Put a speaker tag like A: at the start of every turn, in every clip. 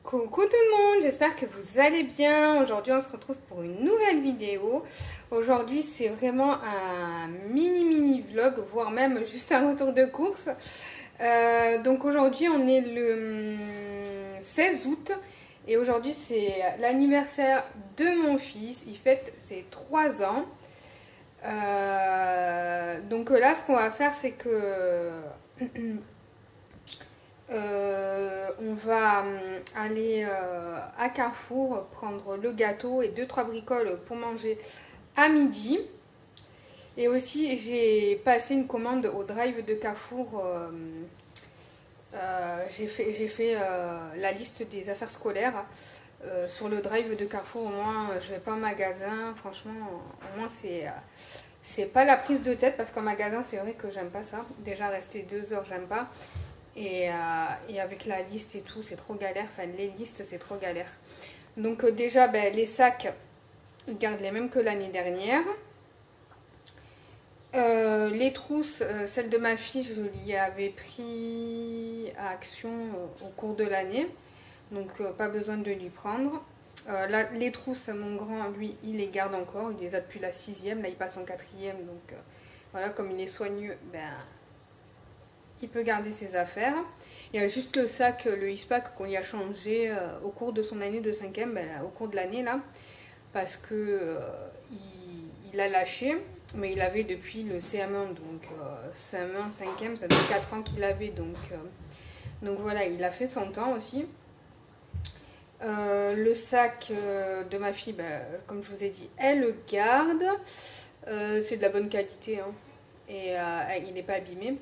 A: Coucou tout le monde, j'espère que vous allez bien. Aujourd'hui on se retrouve pour une nouvelle vidéo. Aujourd'hui c'est vraiment un mini vlog, voire même juste un retour de course. Donc aujourd'hui on est le 16 août et aujourd'hui c'est l'anniversaire de mon fils. Il fête ses 3 ans. Donc là ce qu'on va faire c'est que... on va aller à Carrefour prendre le gâteau et 2-3 bricoles pour manger à midi. Et aussi j'ai passé une commande au drive de Carrefour. J'ai fait la liste des affaires scolaires sur le drive de Carrefour. Au moins je vais pas en magasin. Franchement au moins c'est pas la prise de tête, parce qu'en magasin c'est vrai que j'aime pas ça. Déjà rester 2 heures j'aime pas. Et avec la liste et tout, c'est trop galère. Enfin, les listes, c'est trop galère. Donc déjà, les sacs, ils gardent les mêmes que l'année dernière. Les trousses, celle de ma fille, je l'y avais pris à Action au cours de l'année. Donc pas besoin de lui prendre. Les trousses, mon grand, lui, il les garde encore. Il les a depuis la 6e. Là, il passe en 4e. Donc voilà, comme il est soigneux, il peut garder ses affaires. Il y a juste le sac, le ISPAC qu'on y a changé au cours de son année de 5e, au cours de l'année là, parce que il a lâché, mais il avait depuis le CM1, donc CM1, 5e, ça fait 4 ans qu'il l'avait, donc voilà, il a fait son temps aussi. Le sac de ma fille, comme je vous ai dit, elle le garde. C'est de la bonne qualité, hein, et il n'est pas abîmé.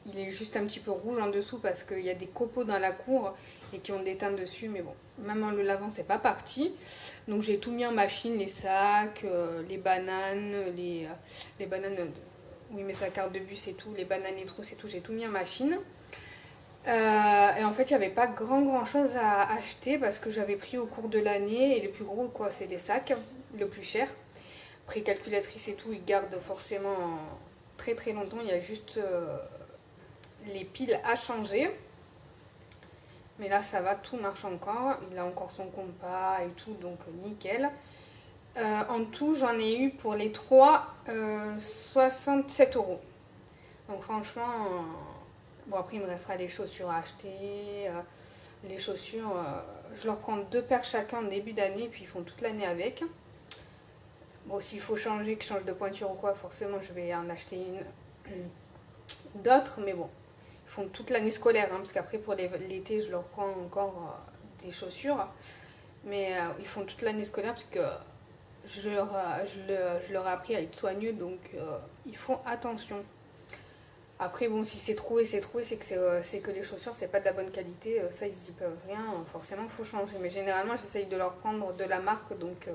A: Il est juste un petit peu rouge en dessous parce qu'il y a des copeaux dans la cour et qui ont des teintes dessus. Mais bon, même en le lavant, c'est pas parti. Donc j'ai tout mis en machine, les sacs, les bananes, les bananes, oui mais sa carte de bus et tout, les bananes, les trousses et tout, j'ai tout mis en machine. Et en fait, il n'y avait pas grand chose à acheter parce que j'avais pris au cours de l'année. Et le plus gros, quoi, c'est des sacs, le plus cher. Après, calculatrice et tout, ils gardent forcément très longtemps. Il y a juste... les piles à changer, mais là ça va, tout marche encore. Il a encore son compas et tout, donc nickel. En tout j'en ai eu pour les 3 67 €. Donc franchement bon, après il me restera des chaussures à acheter. Les chaussures je leur prends 2 paires chacun en début d'année, puis ils font toute l'année avec. Bon, s'il faut changer, que je change de pointure ou quoi, forcément je vais en acheter d'autres, mais bon, font toute l'année scolaire, hein, parce qu'après pour l'été je leur prends encore des chaussures, mais ils font toute l'année scolaire parce que je leur ai appris à être soigneux, donc ils font attention. Après bon, si c'est troué, c'est que les chaussures c'est pas de la bonne qualité, ça ils y peuvent rien, forcément il faut changer, mais généralement j'essaye de leur prendre de la marque, donc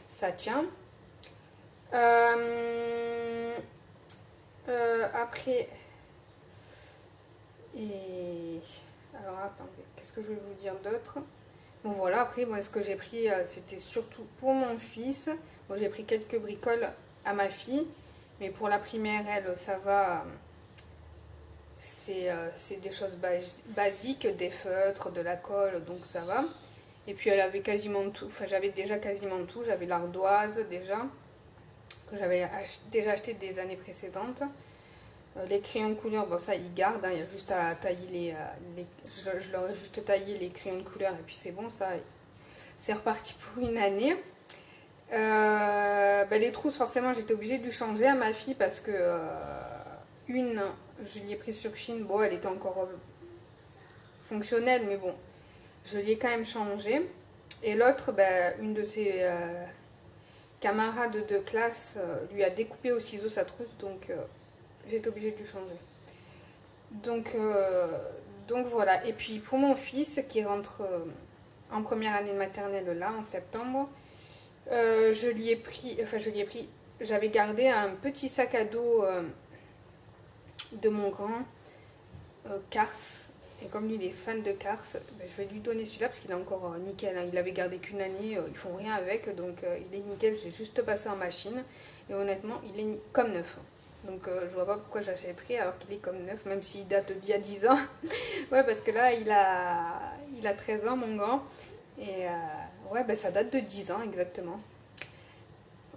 A: ça tient. Après... Et alors attendez, qu'est-ce que je vais vous dire d'autre? Bon voilà, après moi ce que j'ai pris c'était surtout pour mon fils. Bon, j'ai pris quelques bricoles à ma fille, mais pour la primaire, elle, ça va, c'est des choses basiques, des feutres, de la colle, donc ça va. Et puis elle avait quasiment tout, enfin j'avais déjà quasiment tout, j'avais l'ardoise déjà, que j'avais déjà acheté des années précédentes. Les crayons de couleur, bon ça ils gardent, hein, il y a juste à tailler je leur ai juste taillé les crayons de couleur et puis c'est bon, ça c'est reparti pour une année. Les trousses, forcément j'étais obligée de lui changer à ma fille parce que une, je l'ai prise sur Chine, bon elle était encore fonctionnelle, mais bon, je l'ai quand même changée. Et l'autre, une de ses camarades de classe lui a découpé au ciseau sa trousse, donc j'étais obligée de lui changer. Donc voilà. Et puis pour mon fils qui rentre en première année de maternelle là en septembre, j'avais gardé un petit sac à dos de mon grand Cars. Et comme lui il est fan de Cars, je vais lui donner celui-là parce qu'il est encore nickel, hein. Il avait gardé qu'une année, ils font rien avec, donc il est nickel. J'ai juste passé en machine et honnêtement il est comme neuf. Donc je vois pas pourquoi j'achèterais alors qu'il est comme neuf, même s'il date d'il y a 10 ans. Ouais, parce que là, il a 13 ans, mon grand. Et ouais, ben, ça date de 10 ans exactement.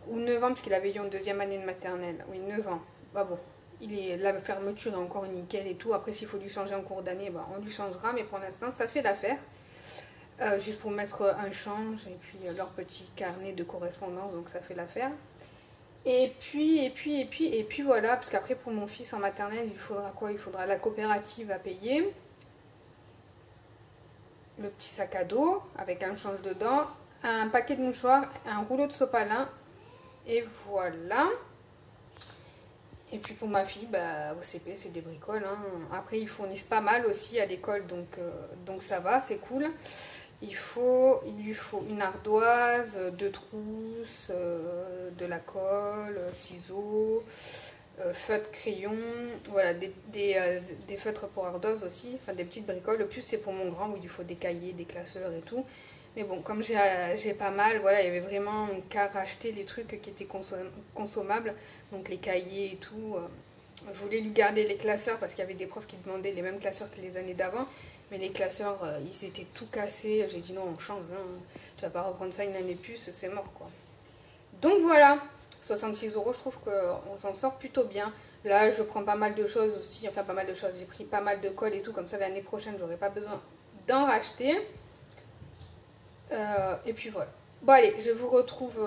A: Ou 9 ans, parce qu'il avait eu en deuxième année de maternelle. Oui, 9 ans. Bah bon, la fermeture est encore nickel et tout. Après, s'il faut lui changer en cours d'année, bah, on lui changera. Mais pour l'instant, ça fait l'affaire. Juste pour mettre un change et puis leur petit carnet de correspondance, donc ça fait l'affaire. Et puis voilà, parce qu'après pour mon fils en maternelle, il faudra quoi? Il faudra la coopérative à payer, le petit sac à dos avec un change dedans, un paquet de mouchoirs, un rouleau de sopalin, et voilà. Et puis pour ma fille, bah, au CP, c'est des bricoles, hein. Après, ils fournissent pas mal aussi à l'école, donc ça va, c'est cool. Il lui faut une ardoise, 2 trousses, de la colle, ciseaux, feutres, crayons, voilà, des feutres pour ardoise aussi, enfin des petites bricoles. Le plus c'est pour mon grand où il lui faut des cahiers, des classeurs et tout. Mais bon, comme j'ai pas mal, voilà, il y avait vraiment qu'à racheter les trucs qui étaient consommables, donc les cahiers et tout. Je voulais lui garder les classeurs parce qu'il y avait des profs qui demandaient les mêmes classeurs que les années d'avant. Mais les classeurs, ils étaient tout cassés. J'ai dit non, on change. Hein. Tu vas pas reprendre ça une année de plus, c'est mort quoi. Donc voilà, 66 €, je trouve qu'on s'en sort plutôt bien. Là, je prends pas mal de choses aussi. Enfin, pas mal de choses. J'ai pris pas mal de colle et tout. Comme ça, l'année prochaine, j'aurai pas besoin d'en racheter. Et puis voilà. Bon, allez, je vous retrouve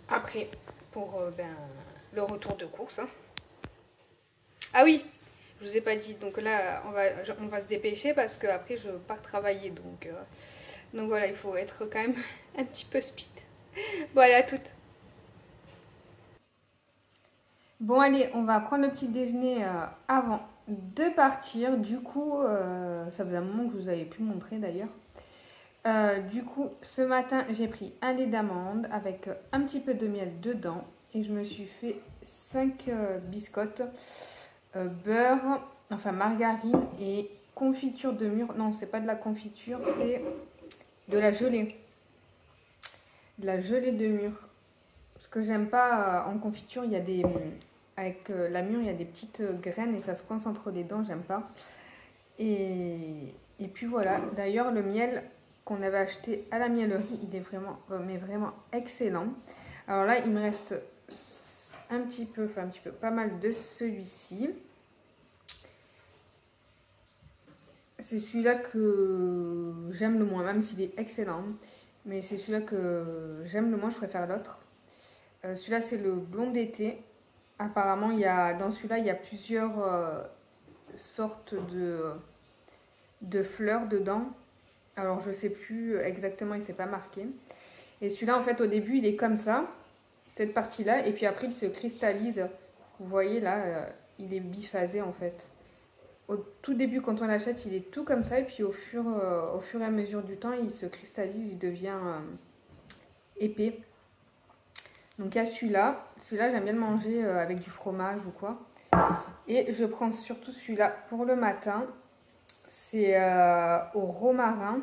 A: après pour le retour de course. Hein. Ah oui! Je vous ai pas dit, donc là on va se dépêcher parce que après je pars travailler, donc voilà, il faut être quand même un petit peu speed. Bon, allez, à toutes. Bon, allez, on va prendre le petit déjeuner avant de partir. Du coup, ça faisait un moment que je vous avais pu montrer d'ailleurs. Du coup, ce matin, j'ai pris un lait d'amande avec un petit peu de miel dedans et je me suis fait 5 biscottes. Beurre, enfin margarine et confiture de mûre. Non, c'est pas de la confiture, c'est de la gelée. De la gelée de mûre. Ce que j'aime pas en confiture, il y a des... Avec la mûre, il y a des petites graines et ça se coince entre les dents, j'aime pas. Et puis voilà. D'ailleurs, le miel qu'on avait acheté à la miellerie, il est vraiment, mais vraiment excellent. Alors là, il me reste pas mal de celui-ci. C'est celui-là que j'aime le moins, même s'il est excellent. Mais c'est celui-là que j'aime le moins, je préfère l'autre. Celui-là, c'est le blond d'été. Apparemment, dans celui-là, il y a plusieurs sortes de fleurs dedans. Alors, je ne sais plus exactement, il ne s'est pas marqué. Et celui-là, en fait, au début, il est comme ça, cette partie-là. Et puis après, il se cristallise. Vous voyez, là, il est biphasé, en fait. Au tout début, quand on l'achète, il est tout comme ça. Et puis, au fur et à mesure du temps, il se cristallise, il devient épais. Donc, il y a celui-là. Celui-là, j'aime bien le manger avec du fromage ou quoi. Et je prends surtout celui-là pour le matin. C'est au romarin.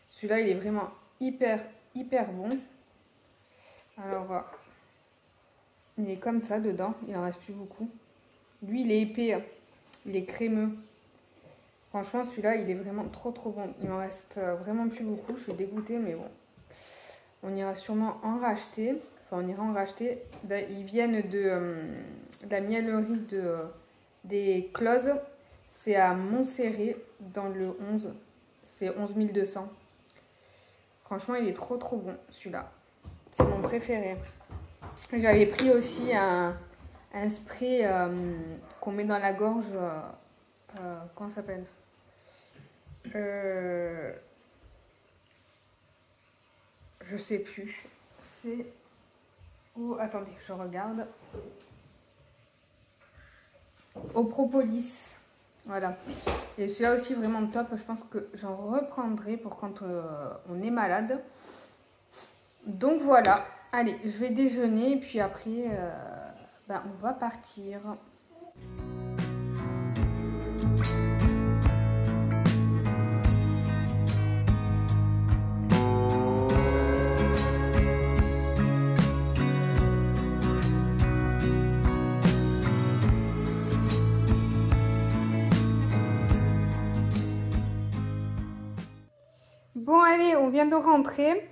A: Celui-là, il est vraiment hyper bon. Alors, il est comme ça dedans. Il en reste plus beaucoup. Lui, il est épais. Il est crémeux. Franchement, celui-là, il est vraiment trop bon. Il m'en reste vraiment plus beaucoup. Je suis dégoûtée, mais bon. On ira sûrement en racheter. Enfin, on ira en racheter. Ils viennent de la miellerie des Closes. C'est à Montserrat, dans le 11. C'est 11 200. Franchement, il est trop bon, celui-là. C'est mon préféré. J'avais pris aussi un spray qu'on met dans la gorge. Comment ça s'appelle? Je sais plus. C'est... Oh, attendez, je regarde. Au propolis. Voilà. Et celui-là aussi vraiment top. Je pense que j'en reprendrai pour quand on est malade. Donc voilà. Allez, je vais déjeuner et puis après, on va partir. Bon, allez, on vient de rentrer.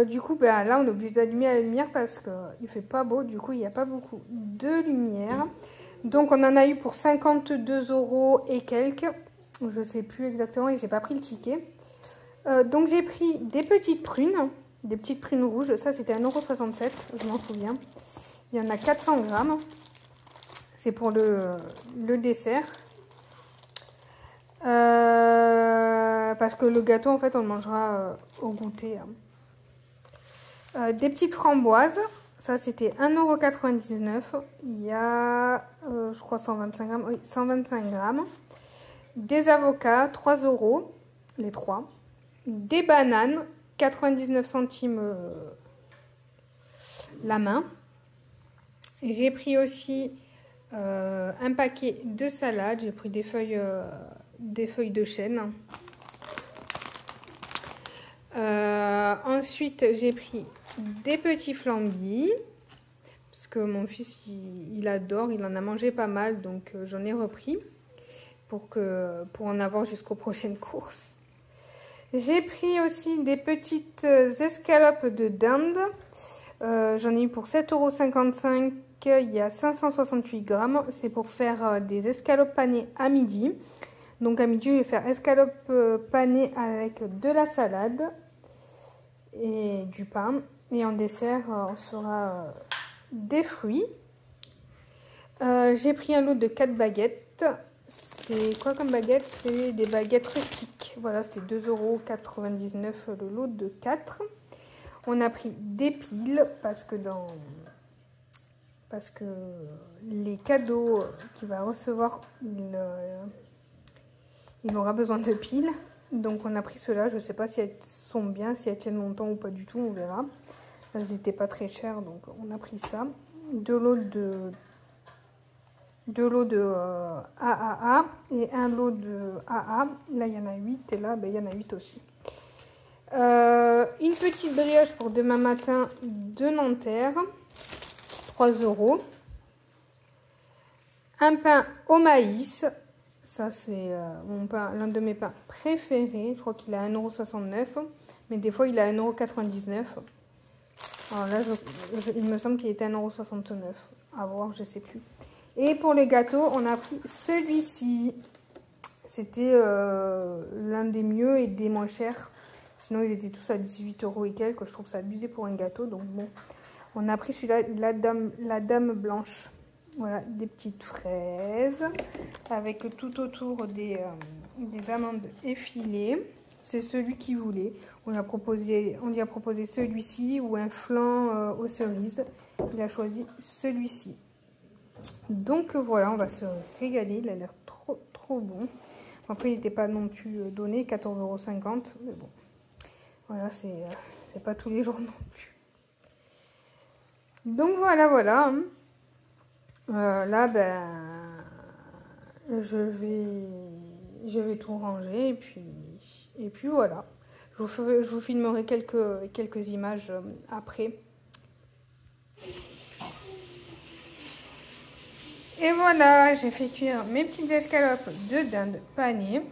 A: Du coup, ben, là, on est obligé d'allumer la lumière parce qu'il fait pas beau. Du coup, il n'y a pas beaucoup de lumière. Donc, on en a eu pour 52 € et quelques. Je sais plus exactement et j'ai pas pris le ticket. Donc, j'ai pris des petites prunes rouges. Ça, c'était 1,67 €, je m'en souviens. Il y en a 400 grammes. C'est pour le dessert. Parce que le gâteau, en fait, on le mangera au goûter. Des petites framboises. Ça, c'était 1,99 €. Il y a, je crois, 125 grammes. Oui, 125 grammes. Des avocats, 3 € les 3. Des bananes, 99 centimes la main. J'ai pris aussi un paquet de salade. J'ai pris des feuilles de chêne. Ensuite, j'ai pris des petits flambis. Parce que mon fils, il adore. Il en a mangé pas mal. Donc, j'en ai repris. Pour en avoir jusqu'aux prochaines courses. J'ai pris aussi des petites escalopes de dinde. J'en ai eu pour 7,55 €. Il y a 568 grammes. C'est pour faire des escalopes panées à midi. Donc à midi, je vais faire escalopes panées avec de la salade et du pain. Et en dessert, on fera des fruits. J'ai pris un lot de 4 baguettes. C'est quoi comme baguette? C'est des baguettes rustiques. Voilà, c'était 2,99 € le lot de 4. On a pris des piles parce que les cadeaux qu'il va recevoir, il aura besoin de piles. Donc on a pris ceux-là. Je ne sais pas si elles sont bien, si elles tiennent longtemps ou pas du tout, on verra. Elles n'étaient pas très chères, donc on a pris ça. Deux lots de AAA et un lot de AA. Là, il y en a 8 et là, ben, il y en a 8 aussi. Une petite brioche pour demain matin de Nanterre, 3 €. Un pain au maïs. Ça, c'est l'un de mes pains préférés. Je crois qu'il est à 1,69 €. Mais des fois, il est à 1,99 €. Alors là, il me semble qu'il était à 1,69 €. À voir, je sais plus. Et pour les gâteaux, on a pris celui-ci. C'était l'un des mieux et des moins chers. Sinon, ils étaient tous à 18 € et quelques. Je trouve ça abusé pour un gâteau. Donc bon, on a pris celui-là, la dame blanche. Voilà, des petites fraises avec tout autour des amandes effilées. C'est celui qu'il voulait. On lui a proposé celui-ci ou un flan aux cerises. Il a choisi celui-ci. Donc voilà, on va se régaler. Il a l'air trop bon. Après, il n'était pas non plus donné, 14,50 €. Mais bon, voilà, c'est pas tous les jours non plus. Donc voilà. Là, ben, je vais tout ranger et puis voilà. Je vous filmerai quelques images après. Et voilà, j'ai fait cuire mes petites escalopes de dinde panées.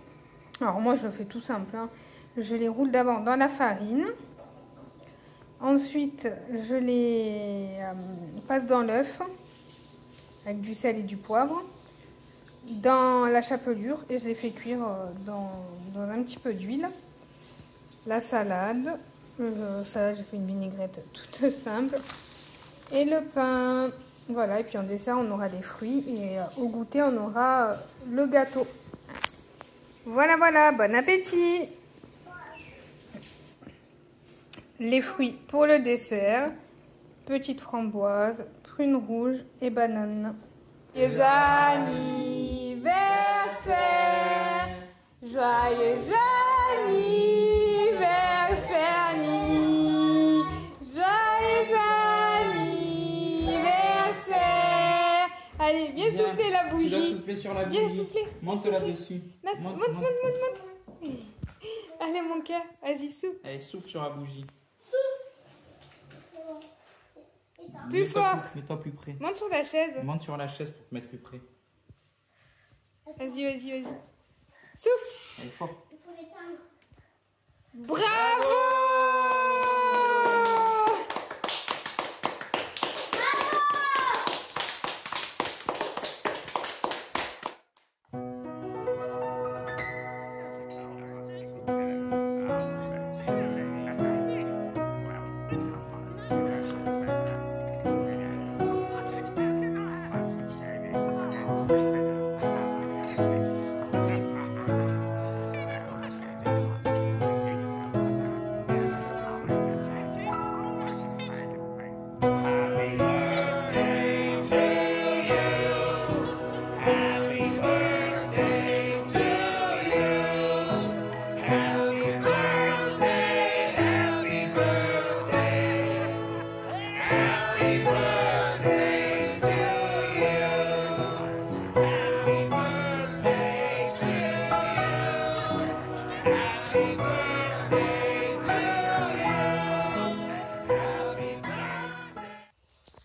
A: Alors moi, je fais tout simple. Hein. Je les roule d'abord dans la farine. Ensuite, je les passe dans l'œuf avec du sel et du poivre dans la chapelure et je les fais cuire dans un petit peu d'huile. La salade, j'ai fait une vinaigrette toute simple. Et le pain, voilà. Et puis en dessert, on aura des fruits et au goûter, on aura le gâteau. Voilà, bon appétit! Les fruits pour le dessert, petites framboises, prunes rouges et bananes. Joyeux anniversaire! Joyeux anniversaire, Nini! Joyeux anniversaire! Allez, bien souffler la bougie.
B: Tu dois souffler sur la bougie.
A: Bien souffler.
B: Monte là-dessus.
A: Monte. Allez, mon cœur, vas-y, souffle.
B: Allez, souffle sur la bougie.
A: Plus fort.
B: Mets-toi plus près.
A: Monte sur la chaise.
B: Monte sur la chaise pour te mettre plus près.
A: Vas-y. Souffle.
B: Allez, fort.
C: Il faut l'éteindre.
A: Bravo!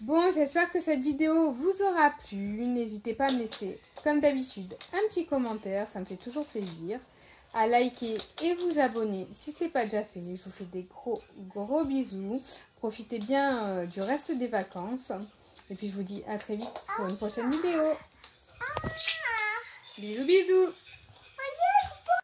A: Bon, j'espère que cette vidéo vous aura plu. N'hésitez pas à me laisser, comme d'habitude, un petit commentaire. Ça me fait toujours plaisir. À liker et vous abonner si ce n'est pas déjà fait. Je vous fais des gros bisous. Profitez bien du reste des vacances. Et puis je vous dis à très vite pour une prochaine vidéo. Bisous, bisous.